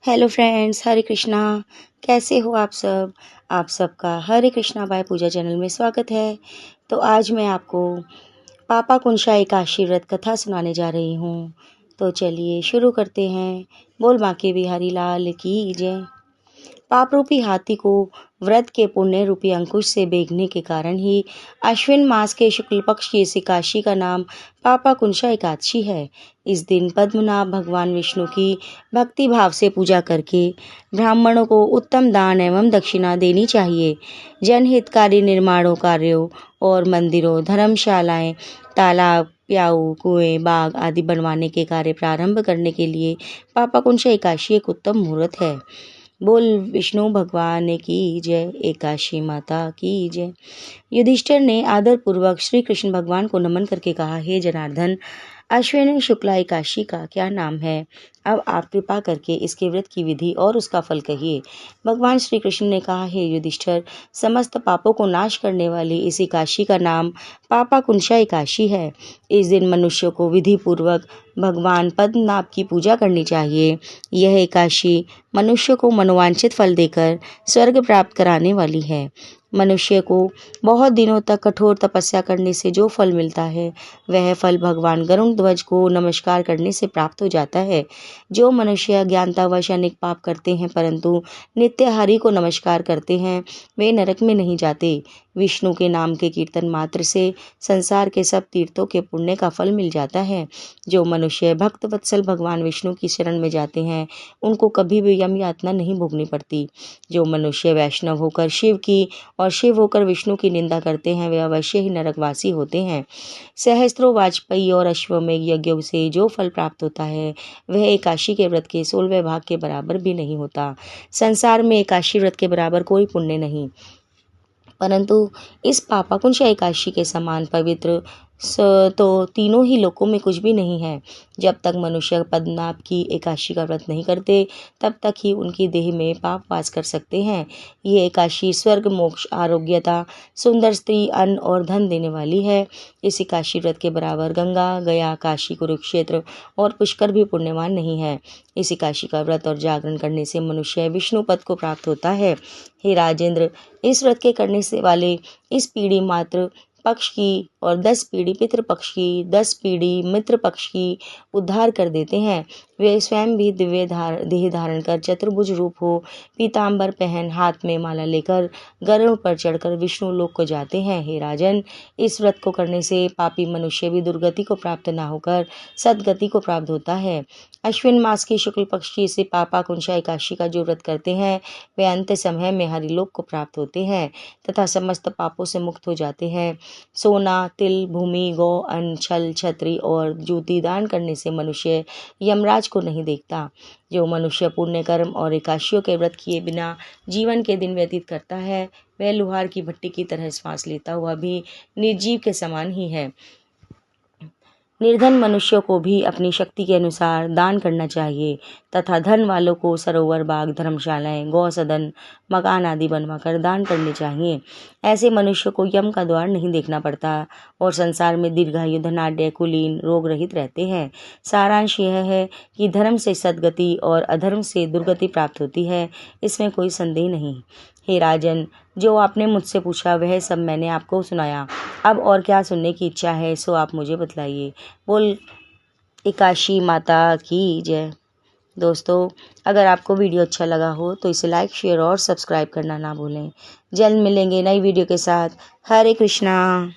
Hello friends, हरे कृष्णा। कैसे हो आप सब? आप सबका हरे कृष्णा बाय पूजा चैनल में स्वागत है। तो आज मैं आपको पापा कुंशा एकादशी व्रत कथा सुनाने जा रही हूँ। तो चलिए शुरू करते हैं। बोल बांके बिहारी लाल की जय। पाप रूपी हाथी को व्रत के पुण्य रूपी अंकुश से बेगने के कारण ही अश्विन मास के शुक्ल पक्ष की इस एकादशी का नाम पापा कुंशा एकादशी है। इस दिन पद्मनाभ भगवान विष्णु की भक्ति भाव से पूजा करके ब्राह्मणों को उत्तम दान एवं दक्षिणा देनी चाहिए। जनहितकारी निर्माणों कार्यों और मंदिरों, धर्मशालाएं, तालाब, प्याऊ, कुएं, बाग आदि बनवाने के कार्य प्रारंभ करने के लिए पापा कुंशा एकादशी एक उत्तम मुहूर्त है। बोल विष्णु भगवान की जय, एकादशी माता की जय। युधिष्ठिर ने आदर पूर्वक श्री कृष्ण भगवान को नमन करके कहा, हे जनार्दन, अश्विनी शुक्ला एकादशी का क्या नाम है? अब आप कृपा करके इसके व्रत की विधि और उसका फल कहिए। भगवान श्री कृष्ण ने कहा, हे युधिष्ठिर, समस्त पापों को नाश करने वाली इस एकादशी का नाम पापा कुंशा एकादशी है। इस दिन मनुष्य को विधि पूर्वक भगवान पद्मनाभ की पूजा करनी चाहिए। यह एकादशी मनुष्य को मनोवांछित फल देकर स्वर्ग प्राप्त कराने वाली है। मनुष्य को बहुत दिनों तक कठोर तपस्या करने से जो फल मिलता है, वह फल भगवान गरुड़ ध्वज को नमस्कार करने से प्राप्त हो जाता है। जो मनुष्य अज्ञानतावश अनेक पाप करते हैं परंतु नित्य हरि को नमस्कार करते हैं, वे नरक में नहीं जाते। विष्णु के नाम के कीर्तन मात्र से संसार के सब तीर्थों के पुण्य का फल मिल जाता है। जो मनुष्य भक्त वत्सल भगवान विष्णु की शरण में जाते हैं, उनको कभी भी यम यातना नहीं भोगनी पड़ती। जो मनुष्य वैष्णव होकर शिव की और शिव होकर विष्णु की निंदा करते हैं, वे अवश्य ही नरकवासी होते हैं। सहस्त्रों वाजपेयी और अश्वमेघ यज्ञों से जो फल प्राप्त होता है, वह एकादशी के व्रत के 16वें भाग के बराबर भी नहीं होता। संसार में एकादशी व्रत के बराबर कोई पुण्य नहीं, परंतु इस पापा कुंशा एकादशी के समान पवित्र तो तीनों ही लोकों में कुछ भी नहीं है। जब तक मनुष्य पद्मनाभ की एकादशी का व्रत नहीं करते, तब तक ही उनकी देह में पाप वास कर सकते हैं। ये एकादशी स्वर्ग, मोक्ष, आरोग्यता, सुंदर स्त्री, अन्न और धन देने वाली है। इस एकादशी व्रत के बराबर गंगा, गया, काशी, कुरुक्षेत्र और पुष्कर भी पुण्यवान नहीं है। इस एकादशी का व्रत और जागरण करने से मनुष्य विष्णु पद को प्राप्त होता है। हे राजेंद्र, इस व्रत के करने से वाले इस पीढ़ी मात्र पक्ष की और 10 पीढ़ी पितृ पक्ष की, 10 पीढ़ी मित्र पक्ष की उद्धार कर देते हैं। वे स्वयं भी दिव्य देह धारण कर चतुर्भुज रूप हो, पीताम्बर पहन, हाथ में माला लेकर गरुड़ पर चढ़कर विष्णु लोक को जाते हैं। हे राजन, इस व्रत को करने से पापी मनुष्य भी दुर्गति को प्राप्त न होकर सदगति को प्राप्त होता है। अश्विन मास की शुक्ल पक्ष की इसे पापा कुंशा एकादशी का जो व्रत करते हैं, वे अंत समय में हरिलोक को प्राप्त होते हैं तथा समस्त पापों से मुक्त हो जाते हैं। सोना, तिल, भूमि, गौ, अन्न, छल, छत्री और जूती दान करने से मनुष्य यमराज को नहीं देखता। जो मनुष्य पुण्य कर्म और एकादशियों के व्रत किए बिना जीवन के दिन व्यतीत करता है, वह लोहार की भट्टी की तरह श्वास लेता हुआ भी निर्जीव के समान ही है। निर्धन मनुष्यों को भी अपनी शक्ति के अनुसार दान करना चाहिए तथा धन वालों को सरोवर, बाग, धर्मशालाएं, गौ सदन, मकान आदि बनवाकर दान करने चाहिए। ऐसे मनुष्य को यम का द्वार नहीं देखना पड़ता और संसार में दीर्घायु, धनाढ्य, कुलीन, रोग रहित रहते हैं। सारांश यह है कि धर्म से सद्गति और अधर्म से दुर्गति प्राप्त होती है, इसमें कोई संदेह नहीं। हे राजन, जो आपने मुझसे पूछा वह सब मैंने आपको सुनाया। अब और क्या सुनने की इच्छा है सो आप मुझे बतलाइए। बोल एकादशी माता की जय। दोस्तों, अगर आपको वीडियो अच्छा लगा हो तो इसे लाइक, शेयर और सब्सक्राइब करना ना भूलें। जल्द मिलेंगे नई वीडियो के साथ। हरे कृष्णा।